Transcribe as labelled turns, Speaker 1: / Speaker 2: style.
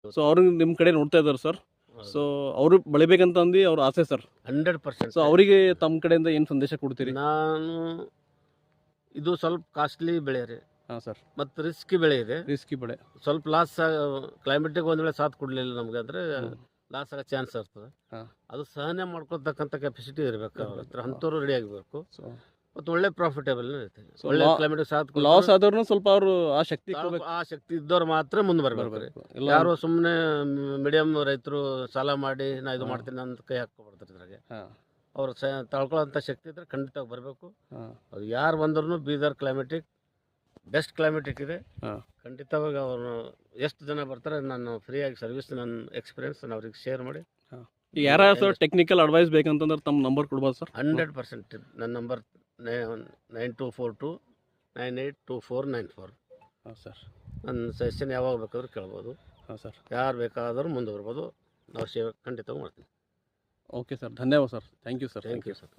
Speaker 1: So ಅವರು ನಿಮ್ಮ ಕಡೆ ನೋಡ್ತಾ ಇದ್ದಾರೆ ಸರ್. ಸೊ ಅವರು ಬೆಳಿಬೇಕಂತ ಅವ್ರ ಆಸೆ ಸರ್.
Speaker 2: 100%.
Speaker 1: ಸೊ ಅವರಿಗೆ ತಮ್ಮ ಕಡೆಯಿಂದ ಏನು ಸಂದೇಶ ಕೊಡ್ತೀರಿ?
Speaker 2: ನಾನು ಇದು ಸ್ವಲ್ಪ ಕಾಸ್ಟ್ಲಿ ಬೆಳೆ ರೀ.
Speaker 1: ಹಾಂ ಸರ್.
Speaker 2: ಮತ್ತು ರಿಸ್ಕಿ ಬೆಳೆ ಇದೆ.
Speaker 1: ರಿಸ್ಕಿ ಬೆಳೆ.
Speaker 2: ಸ್ವಲ್ಪ ಲಾಸ್ ಕ್ಲೈಮೇಟಿಗೆ ಒಂದು ವೇಳೆ ಸಾಥ್ ಕೊಡಲಿಲ್ಲ ನಮಗೆ ಅಂದರೆ ಲಾಸ್ ಆಗೋ ಚಾನ್ಸ್ ಇರ್ತದೆ.
Speaker 1: ಹಾಂ.
Speaker 2: ಅದು ಸಹನೆ ಮಾಡ್ಕೊಳ್ತಕ್ಕಂಥ ಕೆಪಾಸಿಟಿ ಇರಬೇಕು ಅವ್ರ ಹತ್ರ, ಅಂಥವ್ರು ರೆಡಿ ಆಗಬೇಕು.
Speaker 1: ಸೊ
Speaker 2: ಮತ್ತು ಒಳ್ಳೆ ಪ್ರಾಫಿಟೇಬಲ್ ಇರ್ತದೆ.
Speaker 1: So,
Speaker 2: ಒಳ್ಳೆ ಕ್ಲೈಮೇಟಿಗೆ ಸಾಥ್
Speaker 1: ಲಾಸ್ ಆದ್ರೂ ಸ್ವಲ್ಪ ಅವರು ಆ ಶಕ್ತಿ ಕೊಡ್ಬೇಕು.
Speaker 2: ಆ ಶಕ್ತಿ ಇದ್ದವ್ರು ಮಾತ್ರ ಮುಂದೆ ಬರಬೇಕು.
Speaker 1: ಎಲ್ಲ
Speaker 2: ಯಾರು ಸುಮ್ಮನೆ ಮೀಡಿಯಂ ರೈತರು ಸಾಲ ಮಾಡಿ ನಾ ಇದು ಮಾಡ್ತೀನಿ ಅಂತ ಕೈ ಹಾಕ್ಕೊಬರ್ತಾರೆ ಇದ್ರಾಗೆ.
Speaker 1: ಹಾಂ.
Speaker 2: ಅವ್ರು ತಳ್ಕೊಳ್ಳೋಂಥ ಶಕ್ತಿ ಇದ್ರೆ ಖಂಡಿತವಾಗಿ ಬರಬೇಕು.
Speaker 1: ಹಾಂ.
Speaker 2: ಅದು ಯಾರು ಬಂದ್ರೂ ಬೀದರ್ ಕ್ಲೈಮೇಟಿಕ್ ಬೆಸ್ಟ್ ಕ್ಲೈಮೇಟಿಕ್ ಇದೆ.
Speaker 1: ಹಾಂ.
Speaker 2: ಖಂಡಿತವಾಗಿ ಅವರು ಎಷ್ಟು ಜನ ಬರ್ತಾರೆ ನಾನು ಫ್ರೀಯಾಗಿ ಸರ್ವಿಸ್ ನನ್ನ ಎಕ್ಸ್ಪೀರಿಯನ್ಸ್ ನಾನು ಅವ್ರಿಗೆ ಶೇರ್ ಮಾಡಿ.
Speaker 1: ಈಗ ಯಾರು ಸರ್ ಟೆಕ್ನಿಕಲ್ ಅಡ್ವೈಸ್ ಬೇಕಂತಂದ್ರೆ ತಮ್ಮ ನಂಬರ್ ಕೊಡ್ಬೋದು ಸರ್?
Speaker 2: 100% ನನ್ನ ನಂಬರ್ 9242982494.
Speaker 1: ಹಾಂ ಸರ್.
Speaker 2: ನನ್ನ ಸಜೆಷನ್ ಯಾವಾಗ ಬೇಕಾದ್ರೂ ಕೇಳ್ಬೋದು.
Speaker 1: ಹಾಂ ಸರ್.
Speaker 2: ಯಾರು ಬೇಕಾದರೂ ಮುಂದೆ ಬರ್ಬೋದು. ನಾವು ಸೇವೆ ಖಂಡಿತವಾಗಿ ಮಾಡ್ತೀವಿ.
Speaker 1: ಓಕೆ ಸರ್, ಧನ್ಯವಾದ sir. Thank you sir.
Speaker 2: Thank you sir.